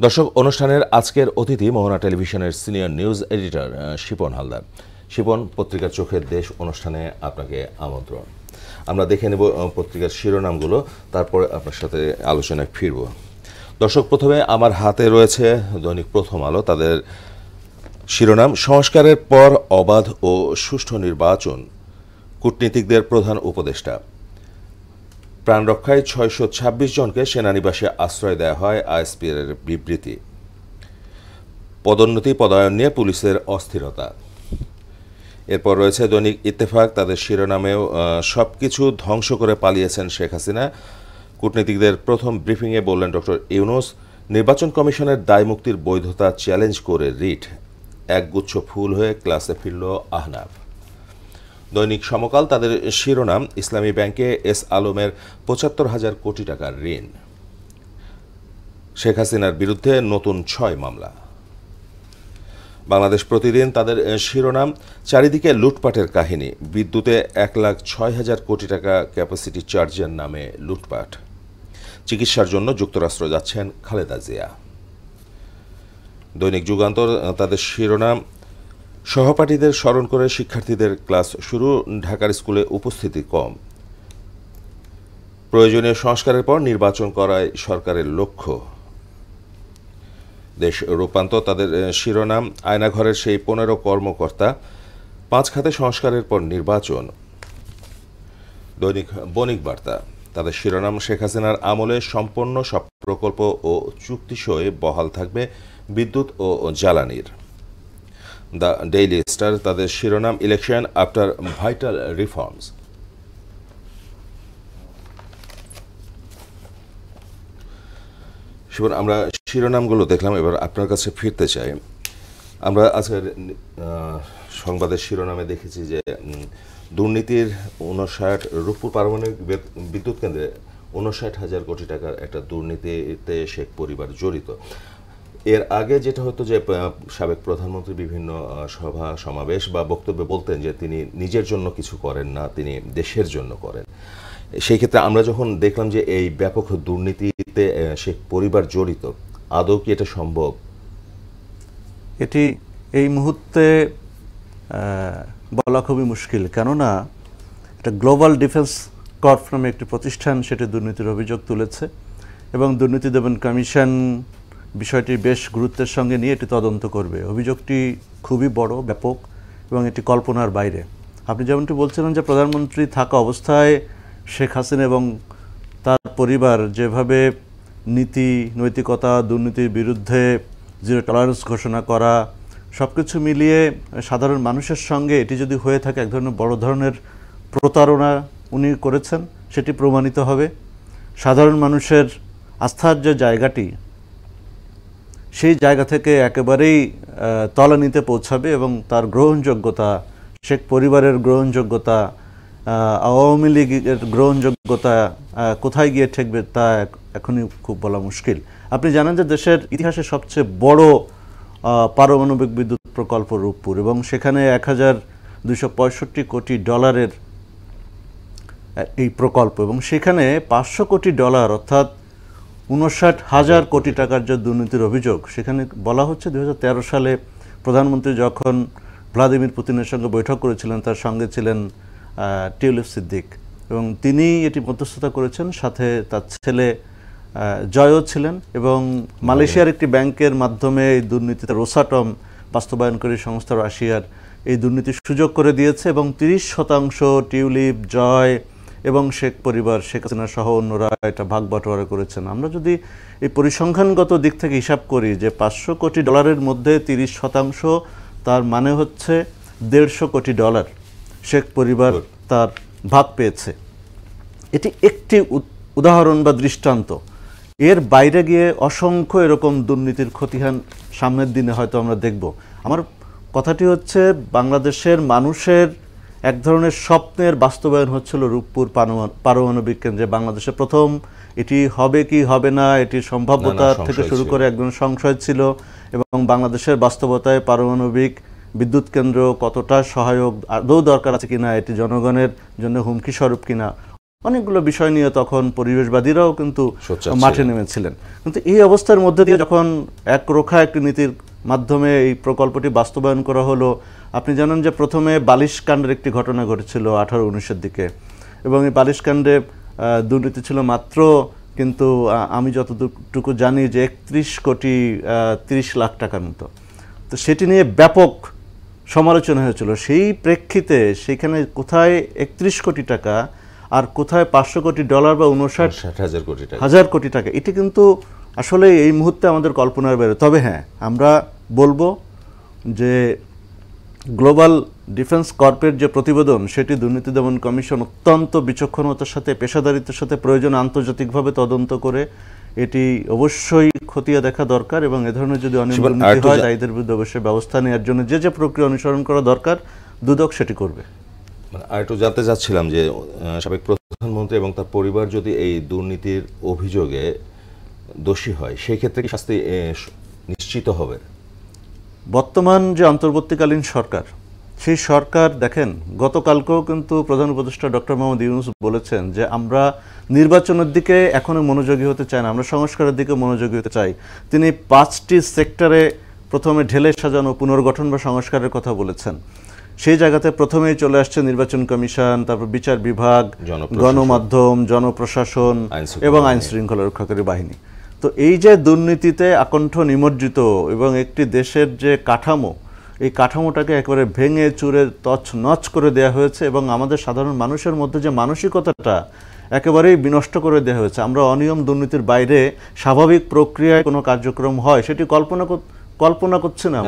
দর্শক, অনুষ্ঠানের আজকের অতিথি মোহনা টেলিভিশনের senior news editor Shipon Haldar. Shipon, পত্রিকার চোখের দেশ অনুষ্ঠানে আপনাকে আমন্ত্রণ। আমরা দেখে নেব পত্রিকার শিরোনামগুলো, তারপরে আপনার সাথে আলোচনায় ফিরব। দর্শক, প্রথমে আমার হাতে রয়েছে দৈনিক প্রথম আলো। তাদের শিরোনাম, সংস্কারের পর অবাধ ও সুষ্ঠু নির্বাচন, কূটনীতিকদের প্রধান উপদেষ্টা। প্রাণ রক্ষায় ৬২৬ জনকে সেনানিবাসে আশ্রয় দেওয়া হয়, আইএসপির বিবৃতি। পদোন্নতি পদায়ন নিয়ে পুলিশের অস্থিরতা। এরপর রয়েছে দৈনিক ইত্তেফাক। তাদের শিরোনামেও সবকিছু ধ্বংস করে পালিয়েছেন শেখ হাসিনা, কূটনীতিকদের প্রথম ব্রিফিংয়ে বললেন ডক্টর ইউনূস। নির্বাচন কমিশনের দায়মুক্তির বৈধতা চ্যালেঞ্জ করে রিট, একগুচ্ছ ফুল হয়ে ক্লাসে ফিরল আহনাফ। দৈনিক সমকাল। তাদের শিরোনাম, ইসলামী ব্যাংকে এস আলমের ৭৫,০০০ কোটি টাকার ঋণ, শেখ হাসিনার বিরুদ্ধে নতুন ৬ মামলা। বাংলাদেশ প্রতিদিন। তাদের শিরোনাম, চারিদিকে লুটপাটের কাহিনী, বিদ্যুতে ১,০৬,০০০ কোটি টাকা ক্যাপাসিটি চার্জের নামে লুটপাট। চিকিৎসার জন্য যুক্তরাষ্ট্র যাচ্ছেন খালেদা জিয়া। দৈনিক যুগান্তর। তাদের শিরোনাম, সহপাঠীদের স্মরণ করে শিক্ষার্থীদের ক্লাস শুরু, ঢাকার স্কুলে উপস্থিতি কম। প্রয়োজনীয় সংস্কারের পর নির্বাচন করায় সরকারের লক্ষ্য। দেশ রূপান্তর। তাদের শিরোনাম, আয়নাঘরের সেই ১৫ কর্মকর্তা, ৫ খাতে সংস্কারের পর নির্বাচন। দৈনিক বণিক বার্তা। তাদের শিরোনাম, শেখ হাসিনার আমলে সম্পন্ন সব প্রকল্প ও চুক্তিসই বহাল থাকবে বিদ্যুৎ ও জ্বালানির। The daily star. তাদের শিরোনাম, election after vital reforms. Shivan, আমরা শিরোনামগুলো দেখলাম, এবার আপনার কাছে ফিরতে চাই। আমরা আজকের সংবাদের শিরোনামে দেখেছি যে দুর্নীতির ৫৯, রূপপুর পারমাণবিক বিদ্যুৎ কেন্দ্রে ৫৯,০০০ কোটি টাকার একটা দুর্নীতিতে শেখ পরিবার জড়িত। এর আগে যেটা হতো যে সাবেক প্রধানমন্ত্রী বিভিন্ন সভা সমাবেশ বা বক্তব্যে বলতেন যে তিনি নিজের জন্য কিছু করেন না, তিনি দেশের জন্য করেন। সেই ক্ষেত্রে আমরা যখন দেখলাম যে এই ব্যাপক দুর্নীতিতে শেখ পরিবার জড়িত, আদৌ কি এটা সম্ভব? এটি এই মুহূর্তে বলা খুবই মুশকিল, কেননা একটা গ্লোবাল ডিফেন্স কর্প নামে একটি প্রতিষ্ঠান সেটি দুর্নীতির অভিযোগ তুলেছে এবং দুর্নীতি দমন কমিশন বিষয়টি বেশ গুরুত্বের সঙ্গে নিয়ে এটি তদন্ত করবে। অভিযোগটি খুবই বড়, ব্যাপক এবং এটি কল্পনার বাইরে। আপনি যেমনটি বলছিলেন যে প্রধানমন্ত্রী থাকা অবস্থায় শেখ হাসিনা এবং তার পরিবার যেভাবে নীতি, নৈতিকতা, দুর্নীতির বিরুদ্ধে জিরো টলারেন্স ঘোষণা করা, সব কিছু মিলিয়ে সাধারণ মানুষের সঙ্গে এটি যদি হয়ে থাকে এক ধরনের বড় ধরনের প্রতারণা উনি করেছেন, সেটি প্রমাণিত হবে। সাধারণ মানুষের আস্থার যে জায়গাটি, সেই জায়গা থেকে একেবারেই তলানিতে পৌঁছাবে এবং তার গ্রহণযোগ্যতা, শেখ পরিবারের গ্রহণযোগ্যতা, আওয়ামী লীগের গ্রহণযোগ্যতা কোথায় গিয়ে ঠেকবে তা এখনই খুব বলা মুশকিল। আপনি জানেন যে দেশের ইতিহাসে সবচেয়ে বড় পারমাণবিক বিদ্যুৎ প্রকল্প রূপপুর, এবং সেখানে ১,২৬৫ কোটি ডলারের এই প্রকল্প, এবং সেখানে ৫০০ কোটি ডলার অর্থাৎ ৫৯,০০০ কোটি টাকার যে দুর্নীতির অভিযোগ, সেখানে বলা হচ্ছে ২০১৩ সালে প্রধানমন্ত্রী যখন ভ্লাদিমির পুতিনের সঙ্গে বৈঠক করেছিলেন, তার সঙ্গে ছিলেন টিউলিপ সিদ্দিক, এবং তিনি এটি মধ্যস্থতা করেছেন, সাথে তার ছেলে জয়ও ছিলেন, এবং মালয়েশিয়ার একটি ব্যাংকের মাধ্যমে এই দুর্নীতিতে রোসাটম বাস্তবায়নকারী সংস্থা রাশিয়ার এই দুর্নীতির সুযোগ করে দিয়েছে, এবং ৩০% টিউলিপ, জয় এবং শেখ পরিবার, শেখ হাসিনা সহ অন্যরা এটা ভাগ বাটোয়ারা করেছেন। আমরা যদি এই পরিসংখ্যানগত দিক থেকে হিসাব করি যে ৫০০ কোটি ডলারের মধ্যে ৩০%, তার মানে হচ্ছে ১৫০ কোটি ডলার শেখ পরিবার তার ভাগ পেয়েছে। এটি একটি উদাহরণ বা দৃষ্টান্ত। এর বাইরে গিয়ে অসংখ্য এরকম দুর্নীতির খতিয়ান সামনের দিনে হয়তো আমরা দেখব। আমার কথাটি হচ্ছে, বাংলাদেশের মানুষের এক ধরনের স্বপ্নের বাস্তবায়ন হচ্ছিল রূপপুর পারমাণবিক কেন্দ্রে। বাংলাদেশে প্রথম এটি হবে কি হবে না, এটির সম্ভাব্যতা থেকে শুরু করে একজন সংশয় ছিল, এবং বাংলাদেশের বাস্তবতায় পারমাণবিক বিদ্যুৎ কেন্দ্র কতটা সহায়ক, আদৌ দরকার আছে কিনা, এটি জনগণের জন্য হুমকি স্বরূপ কিনা, অনেকগুলো বিষয় নিয়ে তখন পরিবেশবাদীরাও কিন্তু সোচ্চার মাঠে নেমেছিলেন। কিন্তু এই অবস্থার মধ্যে দিয়ে যখন একরোখা একটি নীতির মাধ্যমে এই প্রকল্পটি বাস্তবায়ন করা হলো, আপনি জানেন যে প্রথমে বালিশকাণ্ডের একটি ঘটনা ঘটেছিল 18-19-এর দিকে, এবং এই বালিশকাণ্ডে দুর্নীতি ছিল মাত্র, কিন্তু আমি যতটুকু জানি যে 31,30,00,000 টাকার মতো। তো সেটি নিয়ে ব্যাপক সমালোচনা হয়েছিল। সেই প্রেক্ষিতে সেখানে কোথায় 31 কোটি টাকা আর কোথায় $500 কোটি বা 59,000 কোটি টাকা, এটি কিন্তু আসলে এই মুহূর্তে আমাদের কল্পনার বাইরে। তবে হ্যাঁ, আমরা বলবো যে গ্লোবাল ডিফেন্স কর্পের যে প্রতিবেদন, সেটি দুর্নীতি দমন কমিশন অত্যন্ত বিচক্ষণতার সাথে, পেশাদারিত্বের সাথে প্রয়োজন আন্তর্জাতিকভাবে তদন্ত করে এটি অবশ্যই খতিয়ে দেখা দরকার, এবং এ ধরনের যদি অনিয়ম দুর্নীতি হয় দায়ীদের বিরুদ্ধে অবশ্যই ব্যবস্থা নেওয়ার জন্য যে প্রক্রিয়া অনুসরণ করা দরকার দুদক সেটি করবে। আর একটু জানতে চাচ্ছিলাম যে সাবেক প্রধানমন্ত্রী এবং তার পরিবার যদি এই দুর্নীতির অভিযোগে দোষী হয়, সেই ক্ষেত্রে কি শাস্তি নিশ্চিত হবে? বর্তমান যে অন্তর্বর্তীকালীন সরকার, সেই সরকার দেখেন গতকালকেও কিন্তু প্রধান উপদেষ্টা ডক্টর মোহাম্মদ ইউনূস বলেছেন যে আমরা নির্বাচনের দিকে এখনো মনোযোগী হতে চাই না, আমরা সংস্কারের দিকে মনোযোগী হতে চাই। তিনি 5টি সেক্টরে প্রথমে ঢেলে সাজানো পুনর্গঠন বা সংস্কারের কথা বলেছেন। সেই জায়গাতে প্রথমেই চলে আসছে নির্বাচন কমিশন, তারপর বিচার বিভাগ, গণমাধ্যম, জনপ্রশাসন এবং আইন শৃঙ্খলা রক্ষাকারী বাহিনী। তো এই যে দুর্নীতিতে আকণ্ঠ নিমজ্জিত এবং একটি দেশের যে কাঠামো, এই কাঠামোটাকে একেবারে ভেঙে চুরে তছনছ করে দেওয়া হয়েছে, এবং আমাদের সাধারণ মানুষের মধ্যে যে মানসিকতাটা একেবারেই বিনষ্ট করে দেওয়া হয়েছে। আমরা অনিয়ম দুর্নীতির বাইরে স্বাভাবিক প্রক্রিয়ায় কোনো কার্যক্রম হয় সেটি কল্পনা করছি না,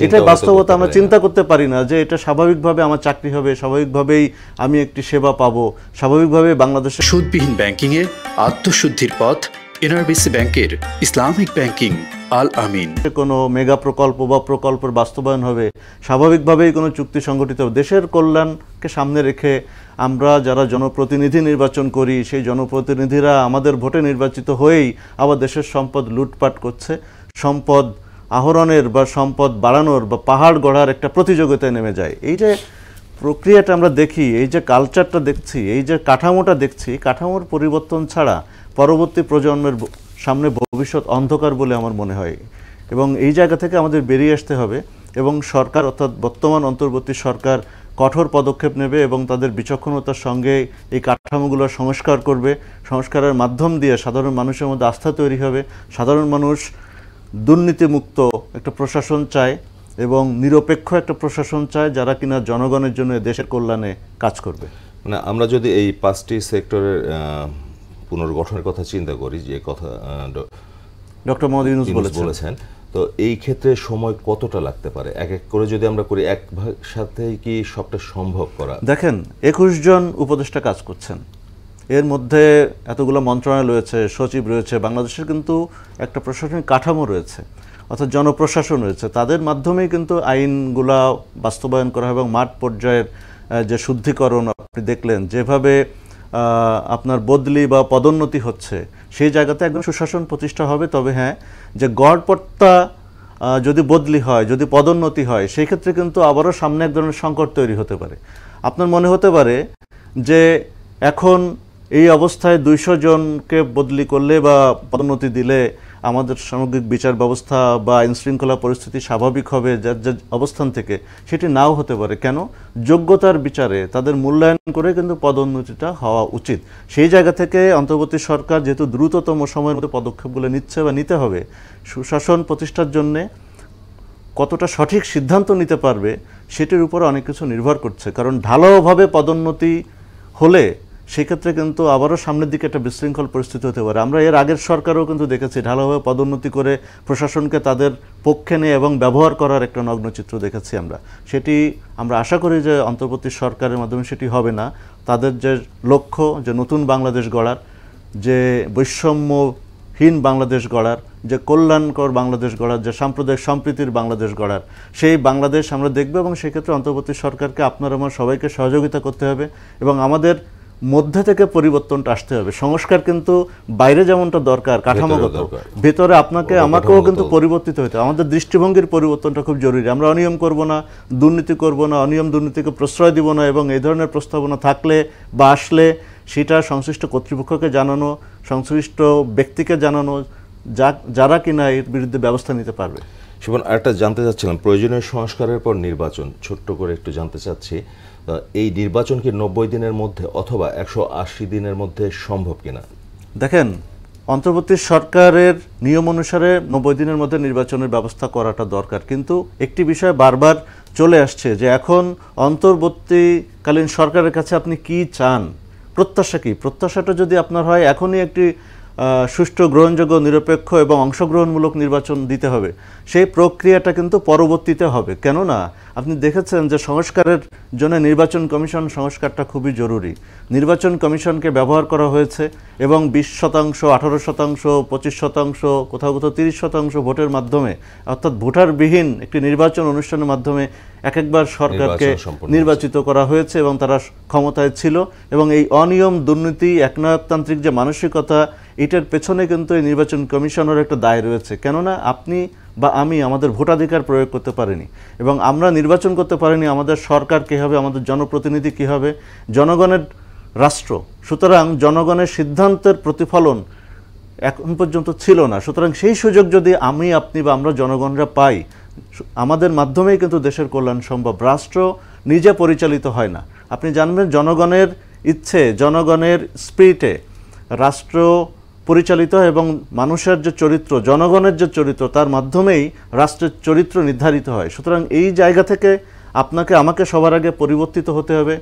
এটা বাস্তবতা আমরা চিন্তা করতে পারি না যে এটা স্বাভাবিকভাবে আমার চাকরি হবে, স্বাভাবিকভাবেই আমি একটি সেবা পাবো, স্বাভাবিকভাবে বাংলাদেশের সুদবিহীন ব্যাংকিংয়ে আত্মশুদ্ধির পথ এনআরবিসি ব্যাংকের ইসলামিক ব্যাংকিং আল আমিন। কোনো মেগা প্রকল্প বা প্রকল্পের বাস্তবায়ন হবে, স্বাভাবিকভাবেই কোনো চুক্তি সংগঠিত হবে। দেশের কল্যাণকে সামনে রেখে আমরা যারা জনপ্রতিনিধি নির্বাচন করি, সেই জনপ্রতিনিধিরা আমাদের ভোটে নির্বাচিত হয়েই আবার দেশের সম্পদ লুটপাট করছে। সম্পদ আহরণের বা সম্পদ বাড়ানোর বা পাহাড় গড়ার একটা প্রতিযোগিতায় নেমে যায়। এই যে প্রক্রিয়াটা আমরা দেখি, এই যে কালচারটা দেখছি, এই যে কাঠামোটা দেখছি, কাঠামোর পরিবর্তন ছাড়া পরবর্তী প্রজন্মের সামনে ভবিষ্যৎ অন্ধকার বলে আমার মনে হয়, এবং এই জায়গা থেকে আমাদের বেরিয়ে আসতে হবে। এবং সরকার, অর্থাৎ বর্তমান অন্তর্বর্তী সরকার কঠোর পদক্ষেপ নেবে এবং তাদের বিচক্ষণতার সঙ্গে এই কাঠামোগুলো সংস্কার করবে। সংস্কারের মাধ্যম দিয়ে সাধারণ মানুষের মধ্যে আস্থা তৈরি হবে। সাধারণ মানুষ দুর্নীতিমুক্ত একটা প্রশাসন চায় এবং নিরপেক্ষ একটা প্রশাসন চায়, যারা কিনা জনগণের জন্য দেশের কল্যাণে কাজ করবে। মানে আমরা যদি এই 5টি সেক্টরের পুনর্গঠনের কথা চিন্তা করি, যে কথা ডক্টর মোহাম্মদ ইউনূস বলেছেন, তো এই ক্ষেত্রে সময় কতটা লাগতে পারে? এক এক করে যদি আমরা করি, একসাথেই কি সবটা সম্ভব করা? দেখেন, 21 জন উপদেষ্টা কাজ করছেন, এর মধ্যে এতগুলো মন্ত্রণালয় রয়েছে, সচিব রয়েছে, বাংলাদেশের কিন্তু একটা প্রশাসনিক কাঠামো রয়েছে, অর্থাৎ জনপ্রশাসন রয়েছে। তাদের মাধ্যমেই কিন্তু আইনগুলা বাস্তবায়ন করা হয়, এবং মাঠ পর্যায়ের যে শুদ্ধিকরণ আপনি দেখলেন, যেভাবে আপনার বদলি বা পদোন্নতি হচ্ছে, সেই জায়গাতে একদম সুশাসন প্রতিষ্ঠা হবে। তবে হ্যাঁ, যে গড়পড়তা যদি বদলি হয়, যদি পদোন্নতি হয়, সেই ক্ষেত্রে কিন্তু আবারও সামনে এক ধরনের সংকট তৈরি হতে পারে। আপনার মনে হতে পারে যে এখন এই অবস্থায় 200 জনকে বদলি করলে বা পদোন্নতি দিলে আমাদের সামগ্রিক বিচার ব্যবস্থা বা আইনশৃঙ্খলা পরিস্থিতি স্বাভাবিক হবে যার যার অবস্থান থেকে, সেটি নাও হতে পারে। কেন? যোগ্যতার বিচারে তাদের মূল্যায়ন করে কিন্তু পদোন্নতিটা হওয়া উচিত। সেই জায়গা থেকে অন্তর্বর্তী সরকার যেহেতু দ্রুততম সময়ের মধ্যে পদক্ষেপগুলো নিচ্ছে বা নিতে হবে, সুশাসন প্রতিষ্ঠার জন্যে কতটা সঠিক সিদ্ধান্ত নিতে পারবে সেটির উপর অনেক কিছু নির্ভর করছে। কারণ ঢালাওভাবে পদোন্নতি হলে সেক্ষেত্রে কিন্তু আবারও সামনের দিকে একটা বিশৃঙ্খল পরিস্থিতি হতে পারে। আমরা এর আগের সরকারও কিন্তু দেখেছি ঢালাওভাবে পদোন্নতি করে প্রশাসনকে তাদের পক্ষে নিয়ে এবং ব্যবহার করার একটা নগ্নচিত্র দেখেছি আমরা। সেটি আমরা আশা করি যে অন্তর্বর্তী সরকারের মাধ্যমে সেটি হবে না। তাদের যে লক্ষ্য, যে নতুন বাংলাদেশ গড়ার, যে বৈষম্যহীন বাংলাদেশ গড়ার, যে কল্যাণকর বাংলাদেশ গড়ার, যে সাম্প্রদায়িক সম্প্রীতির বাংলাদেশ গড়ার, সেই বাংলাদেশ আমরা দেখব। এবং সেক্ষেত্রে অন্তর্বর্তী সরকারকে আপনার আমার সবাইকে সহযোগিতা করতে হবে এবং আমাদের মধ্যে থেকে পরিবর্তনটা আসতে হবে। সংস্কার কিন্তু বাইরে যেমনটা দরকার কাঠামোগত, ভেতরে আপনাকে আমাকেও কিন্তু পরিবর্তিত হতে হবে। আমাদের দৃষ্টিভঙ্গির পরিবর্তনটা খুব জরুরি। আমরা অনিয়ম করব না, দুর্নীতি করব না, অনিয়ম দুর্নীতিকে প্রশ্রয় দিব না, এবং এই ধরনের প্রস্তাবনা থাকলে বা আসলে সেটা সংশ্লিষ্ট কর্তৃপক্ষকে জানানো, সংশ্লিষ্ট ব্যক্তিকে জানানো, যারা কিনা এর বিরুদ্ধে ব্যবস্থা নিতে পারবে। শিবন, আরেকটা জানতে চাচ্ছিলাম, প্রয়োজনীয় সংস্কারের পর নির্বাচন, ছোট্ট করে একটু জানতে চাচ্ছি, এই নির্বাচন কি 90 দিনের মধ্যে অথবা 180 দিনের মধ্যে সম্ভব কিনা? দেখেন, অন্তর্বর্তী সরকারের নিয়ম অনুসারে 90 দিনের মধ্যে নির্বাচনের ব্যবস্থা করাটা দরকার, কিন্তু একটি বিষয় বারবার চলে আসছে যে এখন অন্তর্বর্তীকালীন সরকারের কাছে আপনি কি চান, প্রত্যাশা কি? প্রত্যাশাটা যদি আপনার হয় এখনই একটি সুষ্ঠু, গ্রহণযোগ্য, নিরপেক্ষ এবং অংশগ্রহণমূলক নির্বাচন দিতে হবে, সেই প্রক্রিয়াটা কিন্তু পরবর্তীতে হবে। কেননা আপনি দেখেছেন যে সংস্কারের জন্য নির্বাচন কমিশন সংস্কারটা খুবই জরুরি। নির্বাচন কমিশনকে ব্যবহার করা হয়েছে এবং 20%, 18%, 25%, কোথাও কোথাও 30% ভোটের মাধ্যমে, অর্থাৎ ভোটারবিহীন একটি নির্বাচন অনুষ্ঠানের মাধ্যমে একবার সরকারকে নির্বাচিত করা হয়েছে এবং তারা ক্ষমতায় ছিল। এবং এই অনিয়ম, দুর্নীতি, একনায়কতান্ত্রিক যে মানসিকতা, এটার পেছনে কিন্তু এই নির্বাচন কমিশনের একটা দায় রয়েছে। কেননা আপনি বা আমি আমাদের ভোটাধিকার প্রয়োগ করতে পারিনি এবং আমরা নির্বাচন করতে পারিনি আমাদের সরকার কী হবে, আমাদের জনপ্রতিনিধি কী হবে, জনগণের রাষ্ট্র। সুতরাং জনগণের সিদ্ধান্তের প্রতিফলন এখন পর্যন্ত ছিল না। সুতরাং সেই সুযোগ যদি আমি, আপনি বা আমরা জনগণরা পাই, আমাদের মাধ্যমেই কিন্তু দেশের কল্যাণ সম্ভব। রাষ্ট্র নিজে পরিচালিত হয় না। আপনি জানবেন, জনগণের ইচ্ছে, জনগণের স্পিরিটে রাষ্ট্র পরিচালিত হয় এবং মানুষের যে চরিত্র, জনগণের যে চরিত্র, তার মাধ্যমেই রাষ্ট্রের চরিত্র নির্ধারিত হয়। সুতরাং এই জায়গা থেকে আপনাকে, আমাকে সবার আগে পরিবর্তিত হতে হবে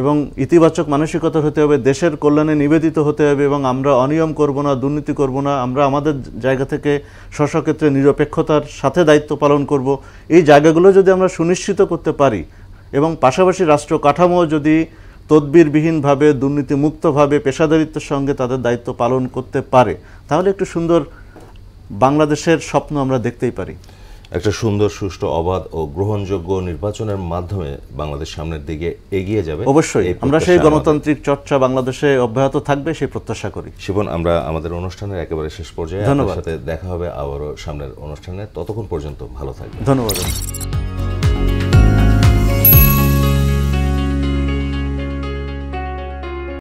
এবং ইতিবাচক মানসিকতা হতে হবে, দেশের কল্যাণে নিবেদিত হতে হবে এবং আমরা অনিয়ম করব না, দুর্নীতি করব না, আমরা আমাদের জায়গা থেকে স্বস্বক্ষেত্রে নিরপেক্ষতার সাথে দায়িত্ব পালন করব। এই জায়গাগুলো যদি আমরা সুনিশ্চিত করতে পারি এবং পাশাপাশি রাষ্ট্র কাঠামো যদি তদবিরবিহীনভাবে, দুর্নীতিমুক্তভাবে, পেশাদারিত্বের সঙ্গে তাদের দায়িত্ব পালন করতে পারে, তাহলে একটু সুন্দর বাংলাদেশের স্বপ্ন আমরা দেখতেই পারি। একটা সুন্দর, সুষ্ঠু, অবাধ ও গ্রহণযোগ্য নির্বাচনের মাধ্যমে বাংলাদেশ সামনের দিকে এগিয়ে যাবে। অবশ্যই আমরা সেই গণতান্ত্রিক চর্চা বাংলাদেশে অব্যাহত থাকবে, সেই প্রত্যাশা করি। শিবন, আমরা আমাদের অনুষ্ঠানের একেবারে শেষ পর্যায়ে, আপনার সাথে দেখা হবে আবারও সামনের অনুষ্ঠানে। ততক্ষণ পর্যন্ত ভালো থাকবেন। ধন্যবাদ।